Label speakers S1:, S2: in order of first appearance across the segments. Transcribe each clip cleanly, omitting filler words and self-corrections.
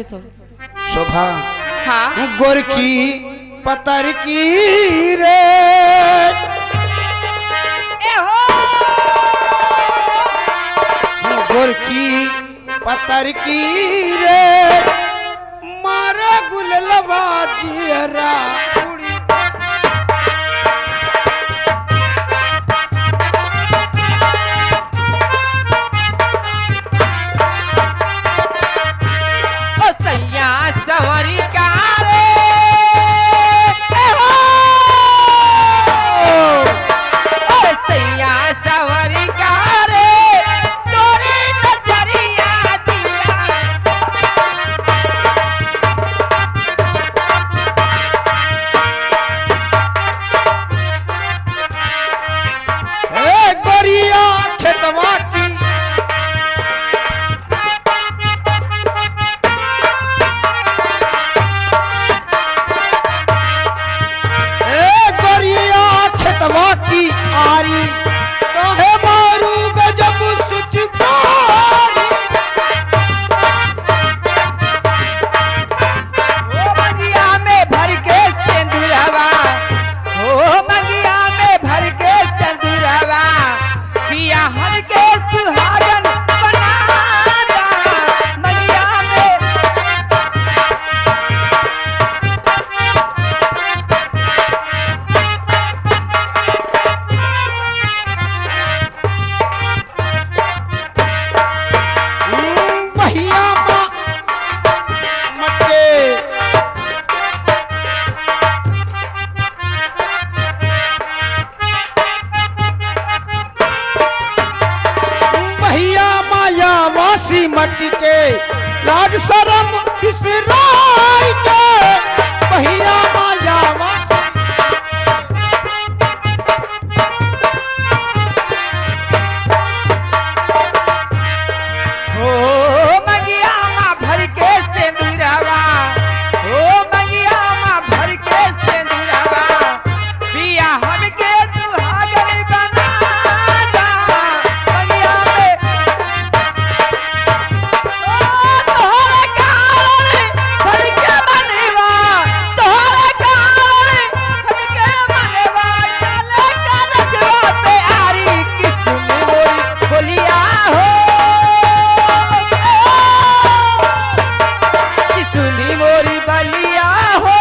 S1: लिखे सो
S2: शोभा
S1: हाँ
S2: गोरखी पतर की रे गोरखी पतर की रे मारे गुललवा जियरा
S1: सवरी का सैया सवरी का रे तोरी नजरिया दिया
S2: गोरिया खेतवा की की आरी कहे मारू गजब सुचकारी
S1: ओ मगिया में भर के सिंदूरवा ओ मगिया में भर के सिंदूरवा पिया हर के सुहागन बनाना मगिया में
S2: मट्टी के लाज शरम बिसराई के भैया माया वासी
S1: ओ मगिया माँ भर के सिंदूरवा ओ मगिया माँ भर के सिंदूरवा पिया हम के सुहागन बनाना मगिया में तोहरे कारण भर के बनवा तोहरे कारण भर के बनवा चले कागजवा पे आरी किस्म मोरी बोलिया हो सुनी मोरी बलिया हो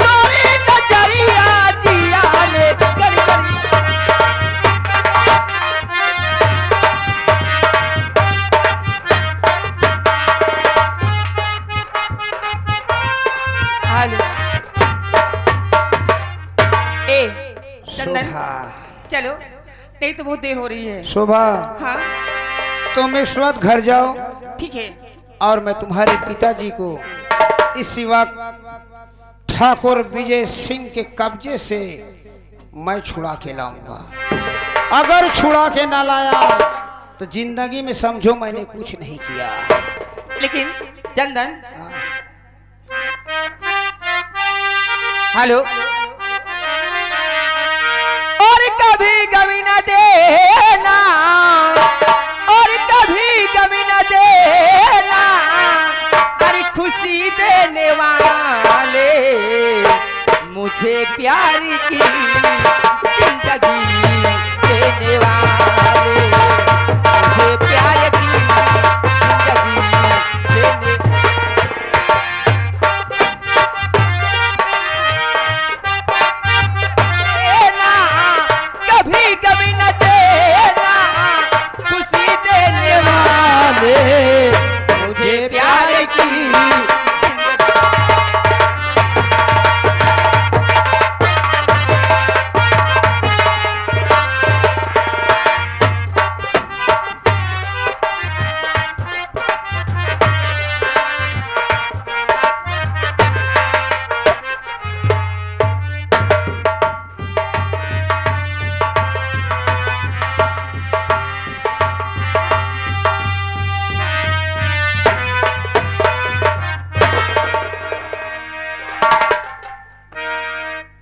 S1: तोरी नजरिया जिया ने गरी गरी हेलो ए चंदन चलो नहीं तो बहुत देर हो रही है
S2: शोभा
S1: हाँ
S2: तुम इस वक्त घर जाओ
S1: ठीक है
S2: और मैं तुम्हारे पिताजी को इसी वक्त ठाकुर विजय सिंह के कब्जे से मैं छुड़ा के लाऊंगा। अगर छुड़ा के ना लाया तो जिंदगी में समझो मैंने कुछ नहीं किया।
S1: लेकिन चंदन हेलो और कभी कभी न देना और कभी कभी न देना अरे खुशी देने वाले मुझे प्यार की जिंदगी देने वाले मुझे प्यार की जिंदगी देने कभी कभी न देना खुशी देने वाले मुझे प्यार की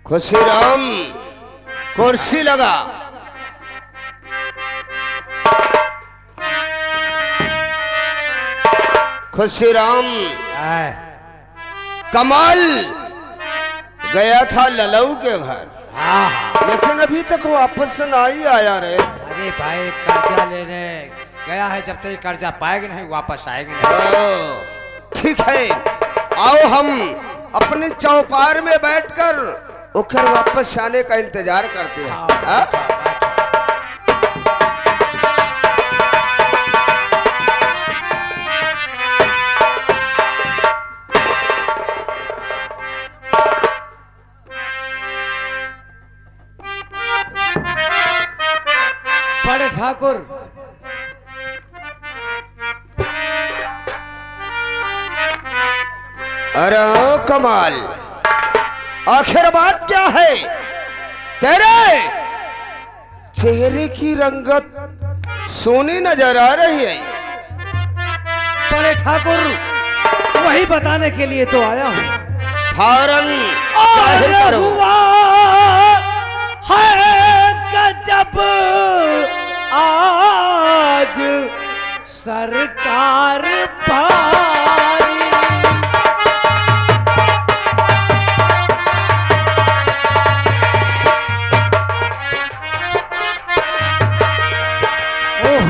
S3: खुशीराम कुर्सी लगा। खुशीराम कमाल गया था ललऊ के घर, लेकिन अभी तक वापस नहीं आया रे।
S4: अरे भाई कर्जा लेने गया है, जब तक कर्जा पाएगा नहीं वापस आएगा नहीं।
S3: ठीक है, आओ हम अपनी चौपार में बैठकर उखर वापस आने का इंतजार करते हैं। हाँ?
S4: बड़े ठाकुर,
S3: अरे ओ कमाल, आखिर बात क्या है? तेरे चेहरे की रंगत सोनी नजर आ रही है।
S4: बड़े ठाकुर, वही बताने के लिए तो आया हूँ।
S3: फौरन
S4: और हुआ है गजब आज सरकार भारी।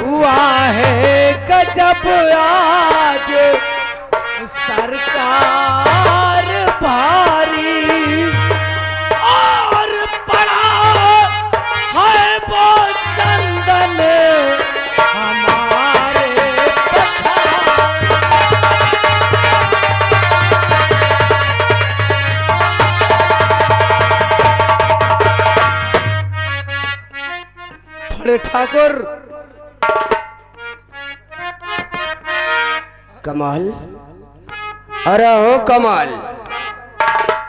S4: हुआ है गजब आज सरकार भारी, और पड़ा है वो चंदन हमारे बड़े ठाकुर।
S3: कमाल, अरे हो कमाल,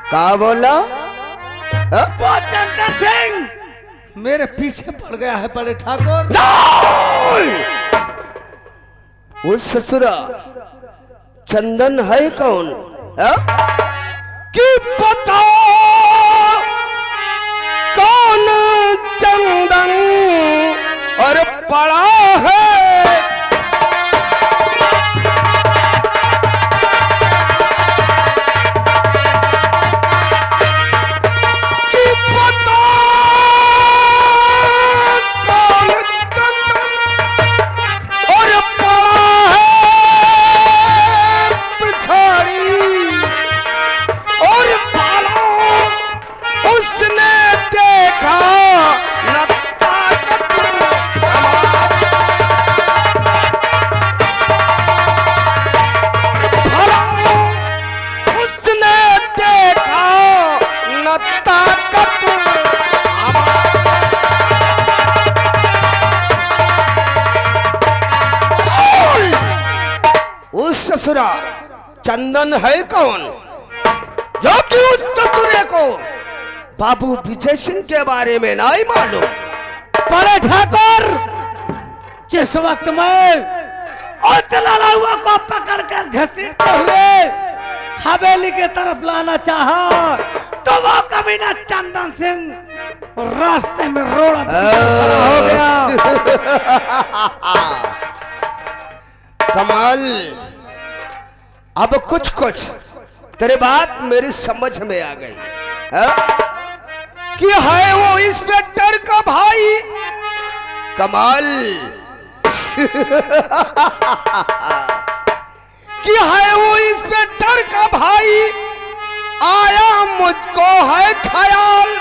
S3: क्या बोला?
S4: वो चंदन सिंह मेरे पीछे पड़ गया है बड़े ठाकुर।
S3: उस ससुरा चंदन है कौन? कि पता कौन चंदन और पड़ा है। ससुरा चंदन है कौन जो कि उस ससुरे को बाबू विजय सिंह के बारे में नहीं मालूम?
S4: बड़े ठाकुर, जिस वक्त में हुआ को पकड़कर घसीटते हुए हवेली के तरफ लाना चाहा, तो वो कमीना चंदन सिंह रास्ते में रोड़ा हो गया।
S3: कमाल, अब कुछ कुछ तेरी बात मेरी समझ में आ गई है कि है वो इंस्पेक्टर का भाई। कमाल कि है वो इंस्पेक्टर का भाई। आया मुझको है ख्याल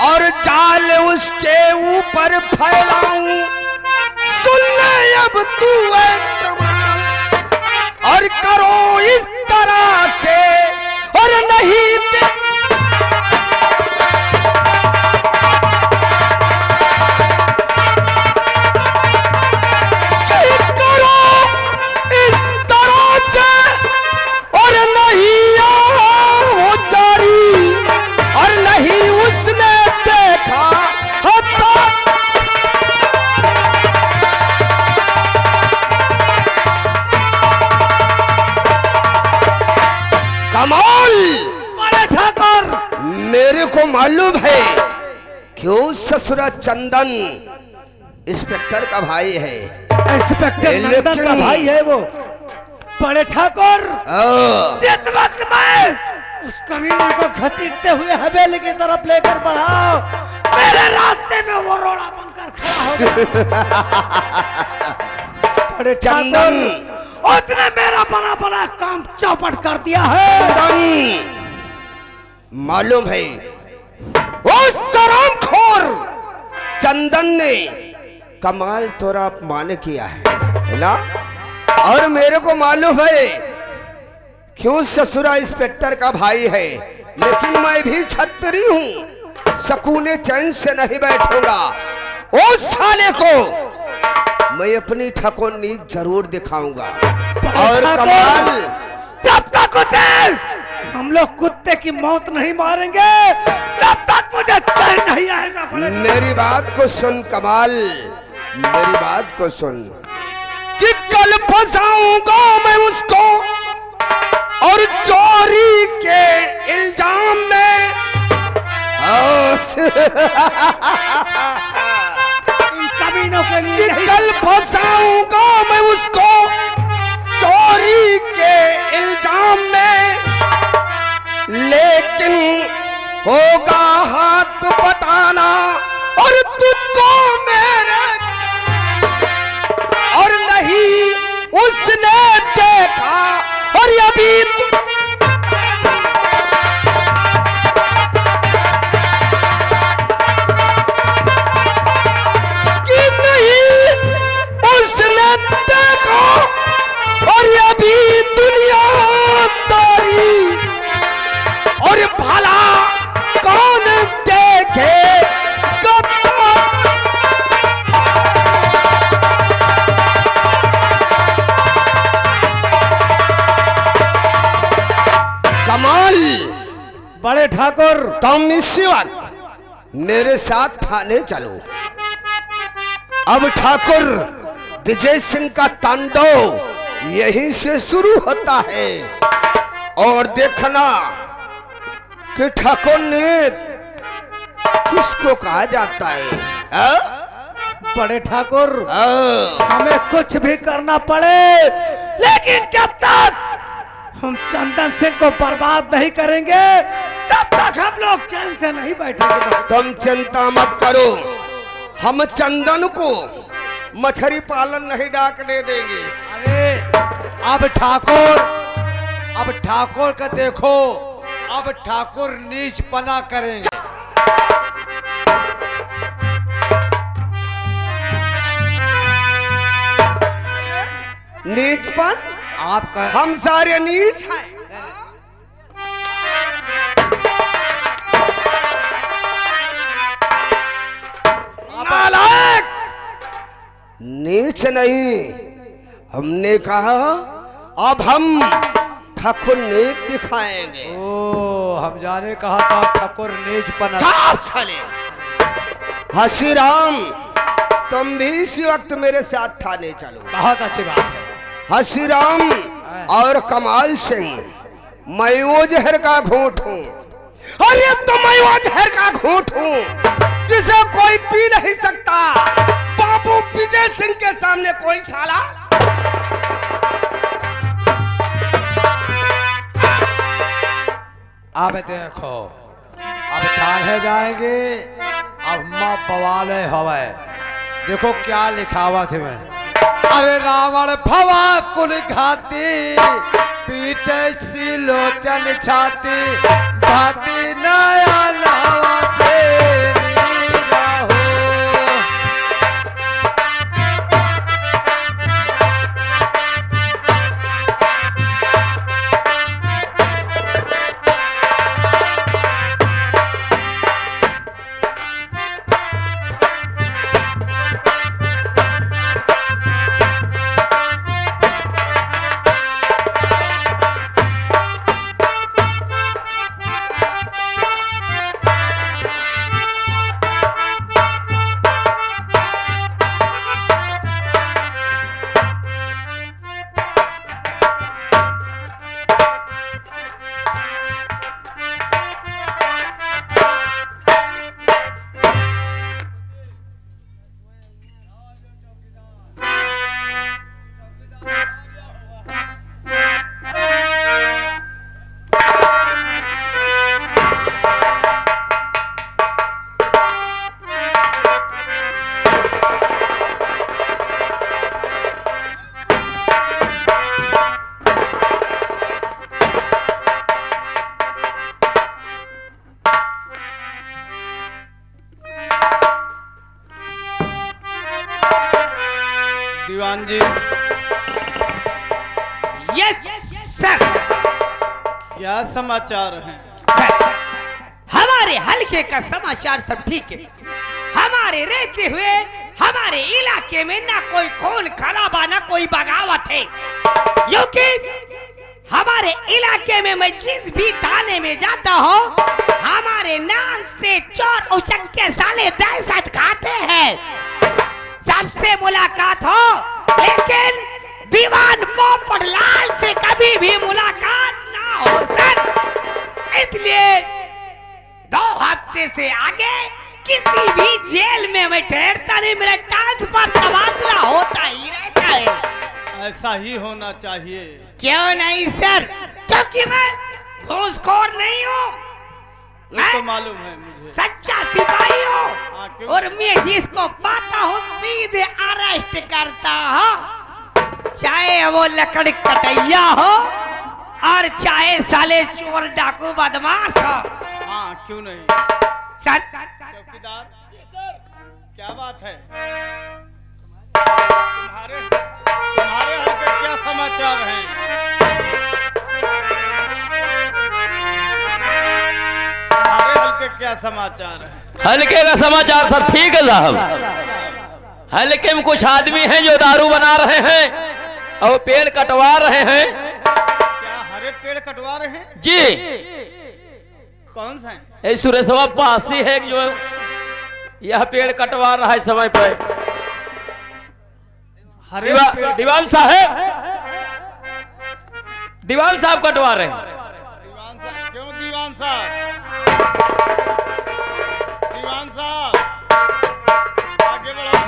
S3: और जाल उसके ऊपर फैलाऊं। सुन ले अब तू है कमाल, और करो इस तरह से और नहीं करो इस तरह से और नहीं हो जारी, और नहीं उसने देखा होता। कमाल,
S4: बड़े ठाकुर,
S3: मेरे को मालूम है क्यों ससुरा चंदन इंस्पेक्टर का भाई है।
S4: इंस्पेक्टर नंदन का भाई है वो। बड़े ठाकुर,
S3: ओ,
S4: जिस वक्त मैं उस कमीने को घसीटते हुए हवेली की तरफ लेकर बढ़ा, मेरे रास्ते में वो रोड़ा बनकर खड़ा हो गया। बड़े
S3: चंदन,
S4: उसने मेरा बना बना काम चौपट कर दिया है।
S3: मालूम है वो सरामखोर चंदन ने कमाल तोरा अपमान किया है ना, और मेरे को मालूम है क्यों ससुरा इंस्पेक्टर का भाई है, लेकिन मैं भी छतरी हूं, सकूने चैन से नहीं बैठूंगा। उस साले को मैं अपनी ठकोनी जरूर दिखाऊंगा। और कमाल,
S4: जब तक उसे हम लोग कुत्ते की मौत नहीं मारेंगे तब तक मुझे चैन नहीं आएगा।
S3: मेरी बात को सुन कमाल, मेरी बात को सुन कि कल फंसाऊंगा मैं उसको और चोरी के इल्जाम में
S4: कमीनों के लिए
S3: कि कल फंसाऊंगा मैं उसको चोरी के इल्जाम में, लेकिन होगा हाथ बटाना और तुझको मेरे, और नहीं उसने देखा और अभी कि नहीं उसने देखा और अभी दुनिया तारी, और भला कौन देखे कमाल।
S4: बड़े ठाकुर,
S3: तुम इसी वक्त मेरे साथ थाने चलो। अब ठाकुर विजय सिंह का तांडव यहीं से शुरू होता है, और देखना कि ठाकुर ने किसको कहा जाता है।
S4: बड़े ठाकुर,
S3: आ?
S4: हमें कुछ भी करना पड़े, लेकिन जब तक हम चंदन सिंह को बर्बाद नहीं करेंगे तब तक हम लोग चैन से नहीं बैठेंगे।
S3: तुम चिंता मत करो, हम चंदन को मछली पालन नहीं डाकने देंगे।
S4: अरे अब ठाकुर का देखो, अब ठाकुर नीच पना करेंगे।
S3: नीचपन?
S4: आपका
S3: हम सारे नीच हैं। नालायक, नीच नहीं, हमने कहा अब हम ठाकुर नीच दिखाएंगे।
S4: ओ, हम जाने कहा था ठाकुर नीच पना।
S3: साले हसीराम, तुम भी इसी वक्त मेरे साथ थाने चलो।
S4: बहुत अच्छी बात है।
S3: हसीराम और कमाल सिंह, मैं वो जहर का घूंट हूँ, और ये तो मैं वो जहर का घूंट हूँ जिसे कोई पी नहीं सकता। बाबू विजय सिंह के सामने कोई साला
S4: अब देखो, अब थाने जाएंगे, अब माँ बवाले हवे। देखो क्या लिखावा थे मैं। अरे रावण भवा कुल घाती, पीटे सी लोचन छाती, भाती नया नावा से नीरा हो।
S5: दीवान जी,
S1: यस सर।
S5: क्या समाचार हैं?
S1: सर, हमारे हल्के का समाचार सब ठीक है। हमारे रहते हुए हमारे इलाके में ना कोई खून खराबा ना कोई बगावत है, क्योंकि हमारे इलाके में मैं जिस भी थाने में जाता हूँ हमारे नाम से चोर उचक्के साले दहशत खाते हैं, सबसे मुलाकात हो, लेकिन दीवान पोपटलाल से कभी भी मुलाकात ना हो सर। इसलिए 2 हफ्ते से आगे किसी भी जेल में मैं ठहरता नहीं, मेरा ट्रांसफर तबादला होता ही रहता है।
S5: ऐसा ही होना चाहिए।
S1: क्यों नहीं सर? क्योंकि मैं घूसखोर नहीं हूँ,
S5: ये तो मालूम है मुझे।
S1: सच्चा सिपाही हूँ,
S5: हाँ, क्यों?
S1: और मैं जिसको पाता हूँ सीधे अरेस्ट करता हूँ, चाहे वो लकड़ी कटैया हो और चाहे साले चोर डाकू बदमाश हो।
S5: हाँ, क्यों नहीं।
S1: सर,
S5: चौकीदार क्या बात है? तुम्हारे हल्के क्या समाचार हैं? तुम्हारे हल्के क्या समाचार हैं?
S6: हल्के का समाचार सब ठीक है साहब। हल्के में कुछ आदमी हैं जो दारू बना रहे हैं और पेड़ कटवा रहे हैं।
S5: क्या हरे पेड़ कटवा रहे हैं?
S6: जी,
S5: कौन सा है?
S6: ये सुरेशवा पासी है जो यह पेड़ कटवा रहा है समय पर।
S5: हरे पेड़।
S6: दीवान साहब कटवा रहे हैं।
S5: दीवान साहब क्यों? दीवान साहब, दीवान साहब आगे बढ़ो।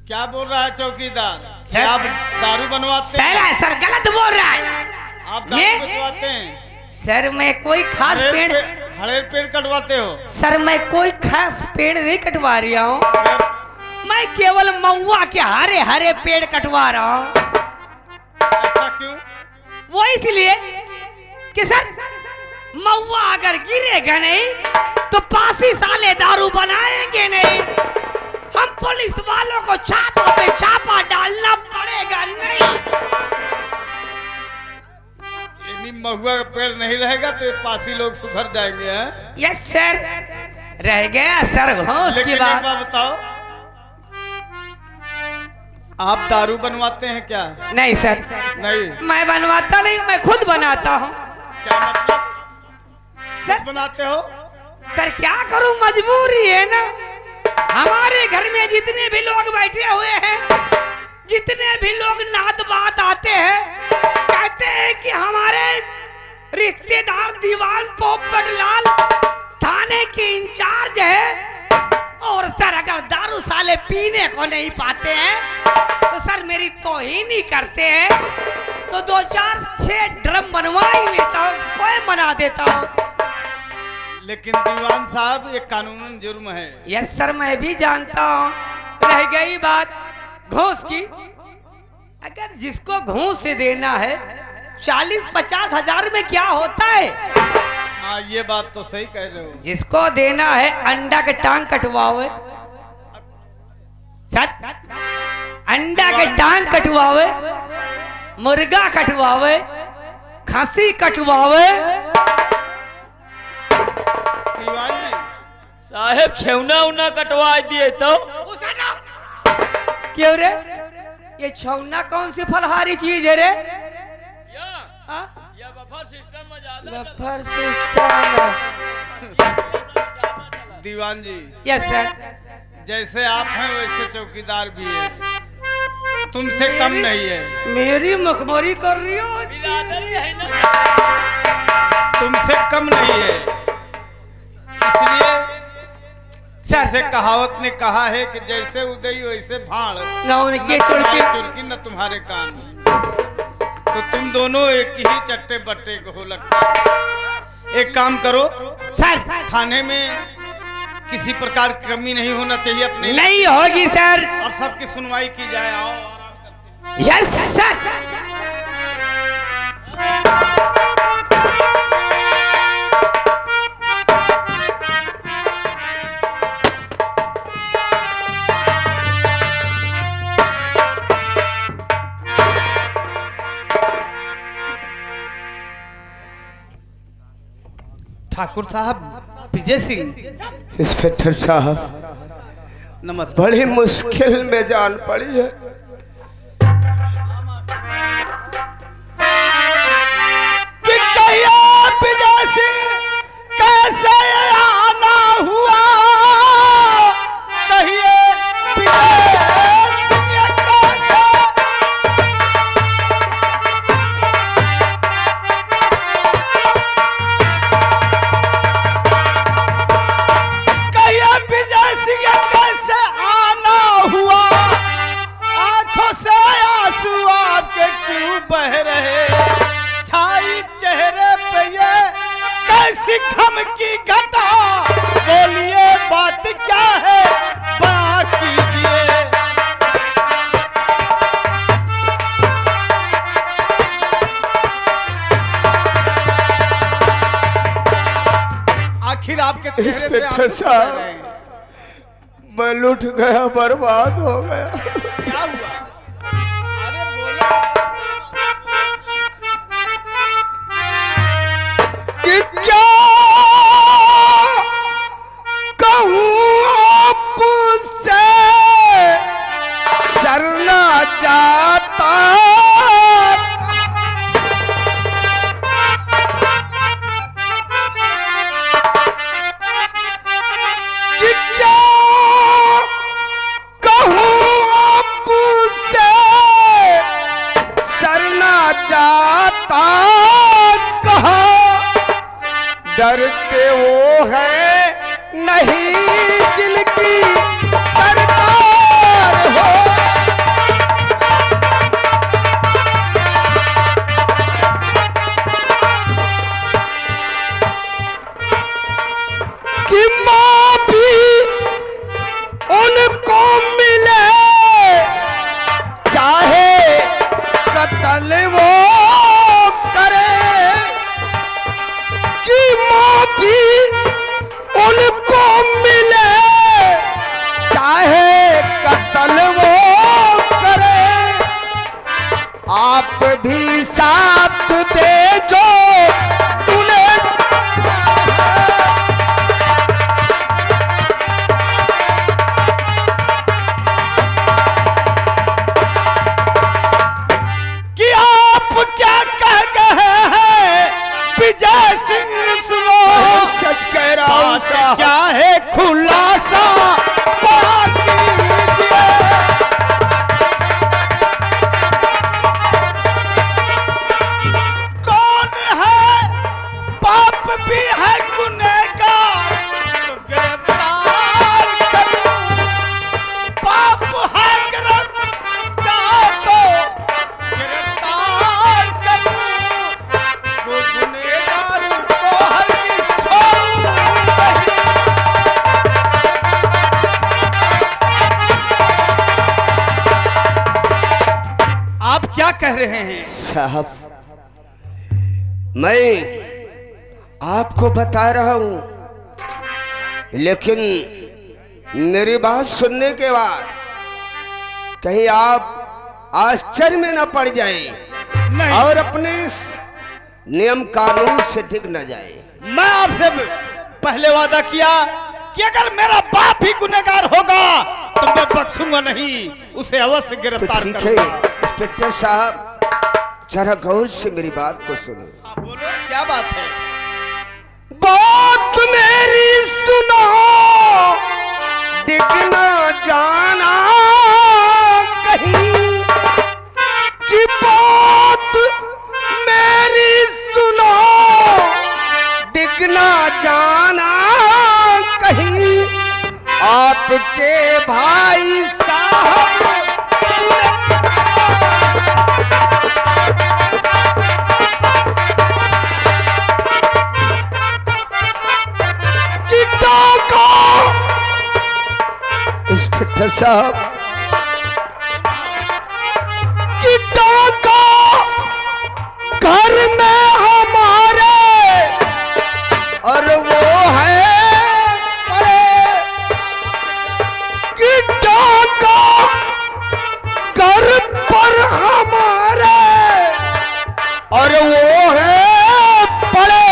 S5: क्या बोल रहा है चौकीदार?
S1: सर,
S5: आप दारू बनवाते हैं?
S1: सर गलत बोल रहा है।
S5: आप दारू
S1: मैं-
S5: बनवाते हैं?
S1: सर मैं कोई खास पेड़,
S5: हरे पेड़ कटवाते हो?
S1: सर मैं कोई खास पेड़ नहीं कटवा रहा हूँ,
S5: फिर
S1: मैं केवल महुआ के हरे हरे पेड़ कटवा रहा हूँ।
S5: ऐसा क्यों?
S1: वो इसलिए कि सर महुआ अगर गिरेगा नहीं तो पासी साले दारू बनाएंगे नहीं, हम पुलिस वालों को छापा पे छापा डालना पड़ेगा नहीं।
S5: यानी महुआ का पेड़ नहीं रहेगा तो ये पासी लोग सुधर जाएंगे हैं?
S1: यस सर, रह गया सर घोष की
S5: लेकिन एक
S1: बात।
S5: बात बताओ, आप दारू बनवाते हैं क्या?
S1: नहीं सर,
S5: नहीं।
S1: मैं बनवाता नहीं, मैं खुद बनाता हूँ।
S5: क्या मतलब?
S1: सर,
S5: खुद बनाते हो?
S1: सर क्या करूं, मजबूरी है ना। हमारे घर में जितने भी लोग बैठे हुए हैं, जितने भी लोग नात बात आते हैं, कहते हैं कि हमारे रिश्तेदार दीवान पोपटलाल थाने के इंचार्ज है, और सर अगर दारू साले पीने को नहीं पाते हैं तो सर मेरी तौहीन ही करते हैं, तो 2-4-6 ड्रम बनवा ही लेता हूँ, उसको बना देता हूँ।
S5: लेकिन दीवान साहब ये कानूनन जुर्म है।
S1: यस सर, मैं भी जानता हूँ। रह गई बात घूस की, अगर जिसको घूस से देना है 40-50 हजार में क्या होता है।
S5: हाँ, ये बात तो सही कह रहे हो।
S1: जिसको देना है अंडा के टांग कटवावे, सच अंडा के टांग कटवावे, मुर्गा कटवावे, खसी कटवावे।
S5: दीवान जी,
S6: साहेब छेवना उना कटवा दिए तो
S1: क्यों रे, ये छौना कौन सी फलहारी चीज है रे? हाँ?
S6: बफर सिस्टम में ज्यादा
S1: बफर सिस्टम।
S5: दीवान जी,
S1: यस सर।
S5: जैसे आप हैं वैसे चौकीदार भी है, तुमसे कम नहीं है।
S1: मेरी मुखबरी कर रही हो?
S6: बिरादरी है ना।
S5: तुमसे कम नहीं है, इसलिए
S1: सर
S5: जैसे कहावत ने कहा है कि जैसे उदय वैसे भाड़,
S1: ना उनके
S5: न तुम्हारी
S1: चुड़के।
S5: चुड़की न तुम्हारे कान। तो तुम दोनों एक ही चट्टे बट्टे को हो लगता है। एक काम करो,
S1: सर
S5: थाने में किसी प्रकार की कमी नहीं होना चाहिए अपने,
S1: नहीं होगी सर।
S5: और सबकी सुनवाई की जाए। आओ आराम करते।
S1: Yes sir.
S5: ठाकुर साहब विजय सिंह।
S3: इंस्पेक्टर साहब,
S5: नमस्कार।
S3: बड़ी मुश्किल में जान पड़ी है।
S4: कि कहिए विजय सिंह कैसे आना हुआ, कहिए विजय सिंह कैसे, कहिए विजय सिंह कैसे आना हुआ, आंखों से आंसू आपके क्यों बह रहे, छाई चेहरे पे ये कैसी गम की घटा, बोलिए बात क्या है बड़ा कीजिए। आखिर आपके चेहरे से
S3: इंस्पेक्टर
S4: आंसू बह
S3: साहब,
S4: रहे हैं।
S3: मैं लुट गया, बर्बाद हो गया।
S4: क्या हुआ? अरे बोलो।
S3: कि क्या कहूँ आपसे, शरणा जाता, कि क्या कहूँ आपसे, शरणा जाता, कहा डरते वो है नहीं जिनकी सरकार हो। कि माँ भी उनको मिले, चाहे कत्ल वो करे, कि माँ भी उनको मिले, चाहे कत्ल वो करे, आप भी साथ दे जो तूने।
S4: कि आप क्या कह गए हैं विजय सिंह, सुनो
S3: सच कह रहा हूँ
S4: बात
S3: साहब।
S4: क्या है खुलासा बात कीजिए। कौन है पाप भी है गुनहगार, तो गिरफ्तार करूं, पाप है गिरफ्तार तो गिरफ्तार करूं, वो गुनहगार को हरगिज़ छोड़ूं नहीं। आप क्या कह रहे हैं?
S3: साहब, मैं आपको बता रहा हूं, लेकिन मेरी बात सुनने के बाद कहीं आप आश्चर्य में न पड़ जाएं
S4: नहीं,
S3: और अपने इस नियम कानून से डिग न जाए।
S4: मैं आपसे पहले वादा किया कि अगर मेरा बाप भी गुनहगार होगा तो मैं बख्शूंगा नहीं, उसे अवश्य
S3: तो
S4: गिरफ्तार
S3: ठीक है
S4: करूंगा।
S3: इंस्पेक्टर साहब, जरा गौर से मेरी बात को सुनो।
S4: हाँ, बोलो क्या बात है?
S3: बात मेरी सुनो, डिग न जाना कहीं, कि बात मेरी सुनो, डिग न जाना कहीं, आपके भाई साहब की टाका। इंस्पेक्टर साहब, की टाका घर में हमारे, और वो है पड़े, की टाका घर पर हमारे, और वो है पड़े,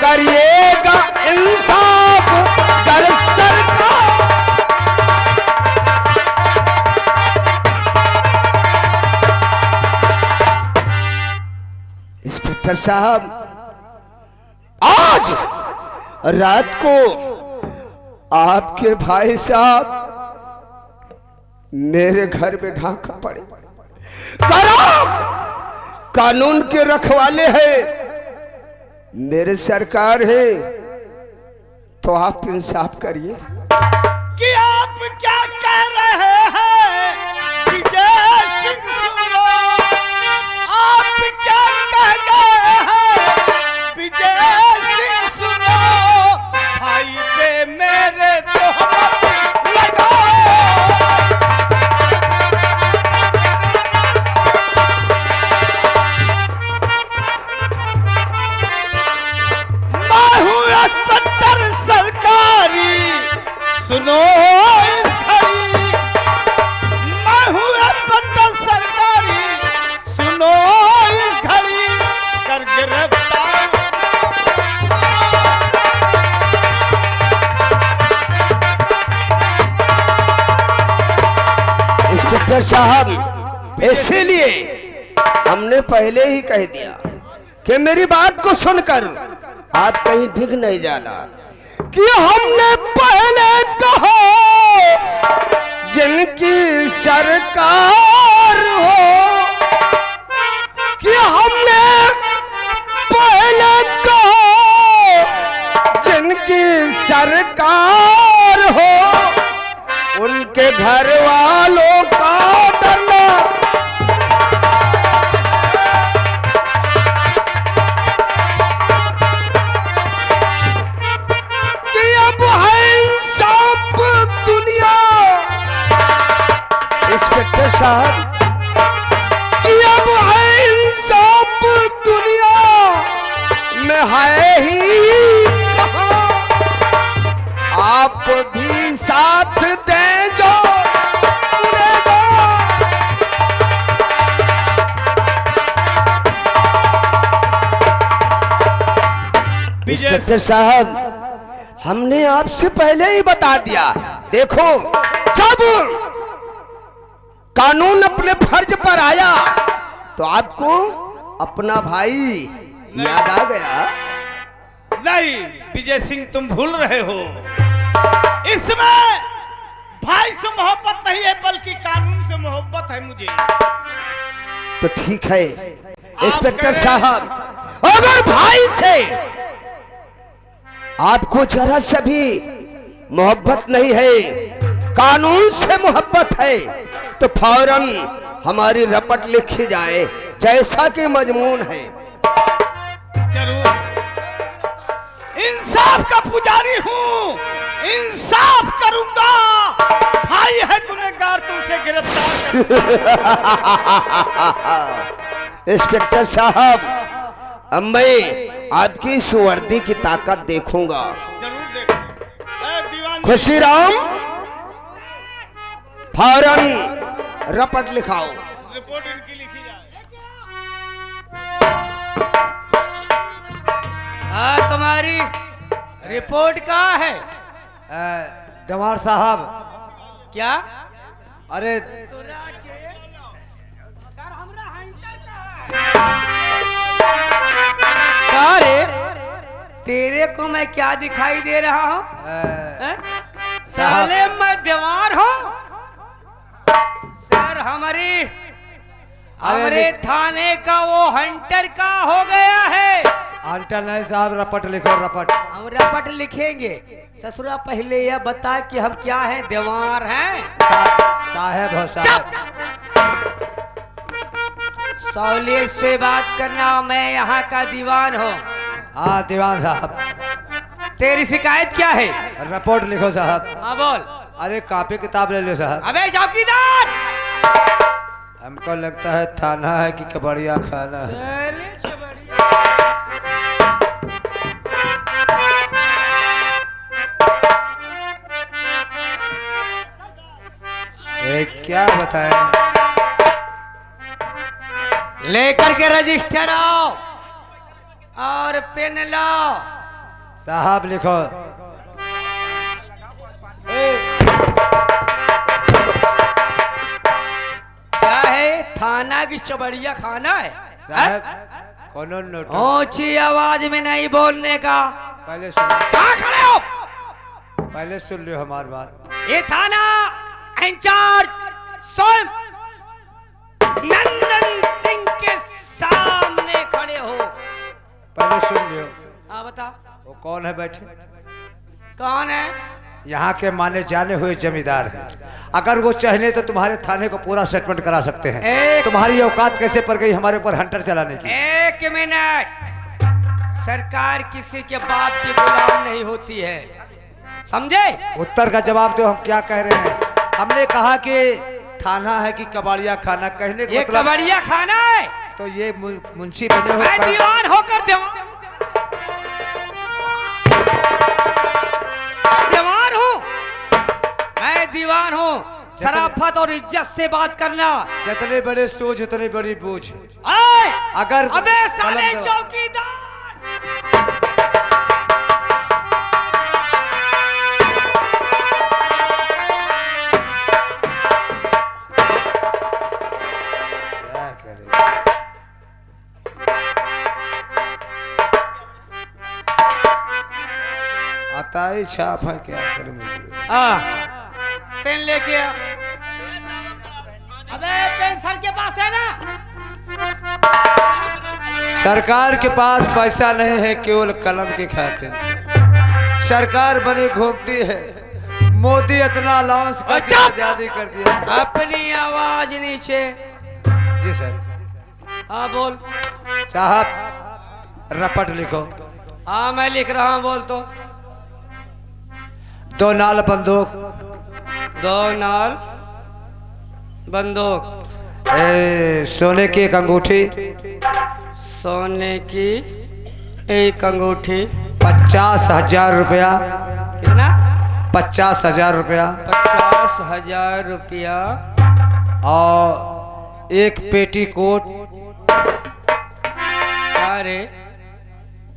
S3: करिएगा इंसाफ कर सरकार। इंस्पेक्टर साहब, आज रात को आपके भाई साहब मेरे घर में ढाका पड़े। कानून के रखवाले हैं, मेरे सरकार है, तो आप इंसाफ करिए।
S4: कि आप क्या कह रहे हैं विजय सिंह सुनो, आप क्या कह गए हैं विजय सिंह सुनो, भाई पे मेरे तोहमत लगाओ। मैं हूँ इंस्पेक्टर सरकारी, सुनो इस घड़ी, मैं हूँ इंस्पेक्टर सरकारी, सुनो इस घड़ी, कर गिरफ्तार।
S3: इंस्पेक्टर साहब, इसीलिए हमने पहले ही कह दिया कि मेरी बात को सुनकर आप कहीं डिग नहीं जाना, कि हमने पहले कहा जिनकी सरकार हो, कि हमने पहले कहा जिनकी सरकार हो, उनके घर वालों का डरना। कि अब है इंसाफ दुनिया, इंस्पेक्टर साहब, कि अब है इंसाफ दुनिया में है ही कहाँ। आप भी साथ दें जो गुनहगार। इंस्पेक्टर साहब, हमने आपसे पहले ही बता दिया, देखो जब कानून अपने फर्ज पर आया तो आपको अपना भाई याद आ गया।
S4: नहीं विजय सिंह, तुम भूल रहे हो, इसमें भाई से मोहब्बत नहीं है बल्कि कानून से मोहब्बत है मुझे।
S3: तो ठीक है इंस्पेक्टर साहब, अगर भाई से आपको जरा सा भी मोहब्बत नहीं है, कानून से मोहब्बत है, तो फौरन हमारी रपट लिखी जाए जैसा कि मजमून है।
S4: जरूर, इंसाफ का पुजारी हूँ, इंसाफ करूंगा। भाई है गुनहगार, तुमसे गिरफ्तार
S3: इंस्पेक्टर साहब, अब मैं आपकी इस वर्दी की ताकत देखूंगा।
S4: जरूर देखो। दीवान
S3: खुशीराम, फौरन रपट लिखाओ।
S4: रिपोर्ट इनकी लिखी जाए।
S1: हाँ, तुम्हारी रिपोर्ट कहाँ है?
S2: जवाहर साहब,
S1: क्या?
S2: अरे
S1: क्या रे, तेरे को मैं क्या दिखाई दे रहा हूँ? साले मैं दीवार हूँ? सर, हमारे थाने का वो हंटर का हो गया है।
S2: हंटर नहीं साहब, रपट लिखो, रपट।
S1: हम रपट लिखेंगे। ससुरा पहले यह बता कि हम क्या हैं? दीवार हैं?
S2: साहब हो साहब।
S1: सहूलियत से बात करना, मैं यहाँ का दीवान हूँ।
S2: हाँ दीवान साहब।
S1: तेरी शिकायत क्या है?
S2: रिपोर्ट लिखो साहब।
S1: हाँ बोल।
S2: अरे कॉपी किताब ले लो साहब।
S1: अबे चौकीदार,
S2: हमको लगता है थाना है कि कबड़िया खाना है। क्या बताएं?
S1: लेकर के रजिस्टर आओ और पेन लाओ।
S4: साहब लिखो।
S1: क्या है? थाना की चबड़िया खाना है?
S4: साहब कोनो नोट
S1: ऊंची आवाज में नहीं बोलने का।
S4: पहले सुन,
S1: कहाँ खड़े हो?
S4: पहले सुन लियो हमारी बात।
S1: ये थाना इंचार्ज स्वयं नंदन सिंह के सामने खड़े हो।
S4: पहले सुन लियो।
S1: हाँ बता,
S4: वो कौन है बैठे?
S1: कौन है?
S4: यहाँ के माने जाने हुए जमींदार हैं। अगर वो चाहे तो तुम्हारे थाने को पूरा सेटलमेंट करा सकते हैं। तुम्हारी औकात कैसे पड़ गई हमारे ऊपर हंटर चलाने की?
S1: एक मिनट, सरकार किसी के बाप की गुलाम नहीं होती है, समझे?
S4: उत्तर का जवाब दो, हम क्या कह रहे हैं? हमने कहा कि थाना है कि कबाड़िया खाना, कहने का
S1: ये
S4: मतलब
S1: कबाड़िया खाना है।
S4: तो ये मुंशी बने हुए
S1: मैं दीवान होकर दीवान हूँ, मैं दीवान हूँ। शराफत और इज्जत से बात करना।
S4: जितने बड़े सोच उतने बड़ी बोझ।
S1: आए!
S4: अगर
S1: अबे साले
S4: कलम-
S1: चौकीदार!
S4: क्या करें? आता ही छाप है, क्या करें मुझे?
S1: पेन लेके आ। अबे पेन सर के पास है ना?
S4: सरकार के पास पैसा नहीं है, केवल कलम के खातिर सरकार बनी घूमती है। मोदी इतना अलाउंस करके
S1: चुप!
S4: आजादी कर दिया।
S1: अपनी आवाज नीचे।
S4: जी सर।
S1: हाँ बोल।
S4: साहब रपट लिखो।
S1: हाँ मैं लिख रहा हूँ, बोल तो।
S4: 2 नाल बंदूक।
S1: 2 नाल बंदूक।
S4: सोने की एक अंगूठी।
S1: सोने की एक अंगूठी।
S4: 50,000 रुपया।
S1: कितना?
S4: 50,000 रुपया।
S1: 50,000 रुपया।
S4: और एक पेटीकोट।
S1: अरे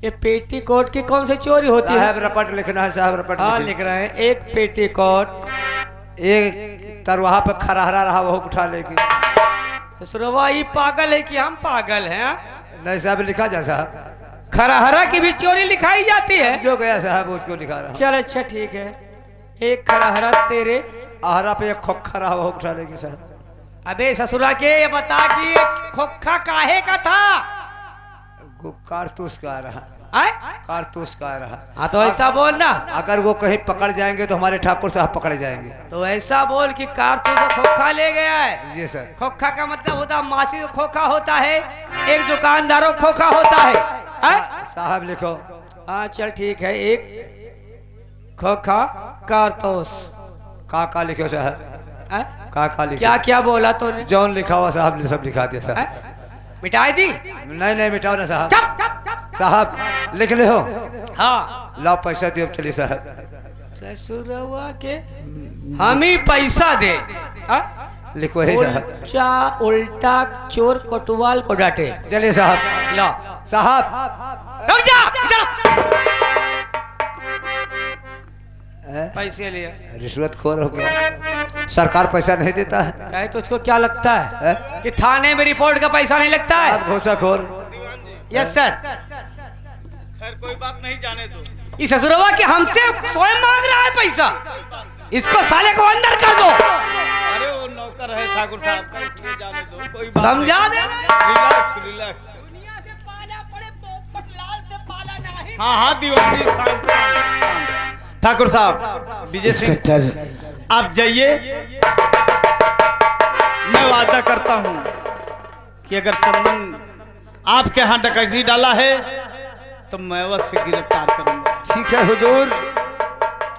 S1: ये पेटीकोट की कौन सी चोरी होती है?
S4: साहब रपट लिखना है, साहब रपट
S1: हाँ
S4: लिखिए।
S1: लिख रहे हैं। एक पेटीकोट।
S4: एक तरवाहा पे खराहरा रहा वो उठा लेगी।
S1: ससुरवा ये पागल है कि हम पागल हैं?
S4: नहीं साहब लिखा जा साहब।
S1: खराहरा की भी चोरी लिखाई जाती है?
S4: जो गया साहब उसको लिखा रहा।
S1: चल अच्छा ठीक है। एक खराहरा तेरे।
S4: आहरा पे एक खोखा रहा वो उठा लेगी साहब।
S1: अबे ससुरा के ये बता कि ये खोखा काहे का था?
S4: कारतूस का रहा।
S1: आए?
S4: कारतूस का रहा।
S1: हाँ तो ऐसा बोल ना।
S4: अगर वो कहीं पकड़ जाएंगे तो हमारे ठाकुर साहब पकड़े जाएंगे।
S1: तो ऐसा बोल कि कारतूस का खोखा ले गया है।
S4: जी सर।
S1: खोखा का मतलब होता है माछी का खोखा होता है, एक दुकानदारों का खोखा होता है।
S4: साहब लिखो।
S1: हाँ चल ठीक है। एक खोखा कारतूस।
S4: का लिखो साहब।
S1: आए?
S4: का लिखो।
S1: क्या क्या बोला तूने?
S4: जौन लिखा हुआ साहब ने सब लिखा दिया साहब।
S1: आए? मिटाई दी?
S4: नहीं मिटाओ ना साहब।
S1: चुप चुप चुप।
S4: साहब लिख ले हो।
S1: हाँ
S4: लाओ पैसा दियो चलिए साहब।
S1: ससुरवा के हम ही पैसा दे।
S4: लिखो है साहब।
S1: उल्टा उल्टा चोर कोटवाल को डांटे।
S4: चलिए साहब।
S1: ला
S4: साहब
S1: रुक जा इधर।
S4: हैं?
S1: पैसे लिया।
S4: रिश्वत खोर हो गया। सरकार पैसा नहीं देता है।
S1: कहे तुझको क्या लगता है
S4: हैं?
S1: कि थाने में रिपोर्ट का पैसा नहीं लगता है?
S4: आप घोषाखोर।
S1: Yes sir.
S5: खैर कोई बात नहीं, जाने दो।
S1: इस ससुरवा के हमसे स्वयं मांग रहा है पैसा। इसको साले को अंदर कर दो।
S5: अरे वो नौकर है ठाकुर साहब का, इसलिए जाने दो, कोई बात
S1: समझा
S5: नहीं।
S1: दे।
S5: Relax relax.
S1: दुनिया से पाला पड़े पोपट लाल से पाला नहीं।
S5: हाँ दीवानी शांत शांत। ठाकुर साहब विजय सिंह आप जाइए। मैं वादा करता हूँ कि अगर चंदन आपके यहाँ डकैती डाला है तो मैं उससे गिरफ्तार करूंगा।
S3: ठीक है हुजूर।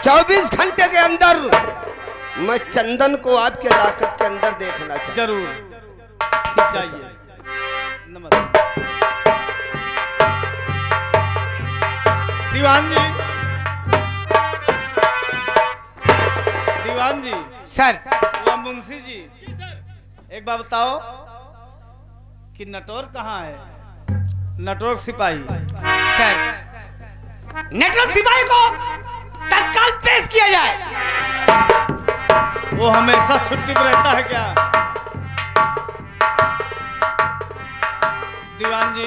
S3: 24 घंटे के अंदर मैं चंदन को आपके इलाके के अंदर देखना चाहता
S5: जरूर जाइए। नमस्ते दीवान जी। दीवान जी।
S1: सर
S5: वो मुंशी जी एक बात बताओ कि नटोर कहाँ है? नटोर सिपाही।
S1: सर नेटवर्क सिपाही को तत्काल पेश किया जाए।
S5: वो हमेशा छुट्टी पर रहता है क्या? दीवान जी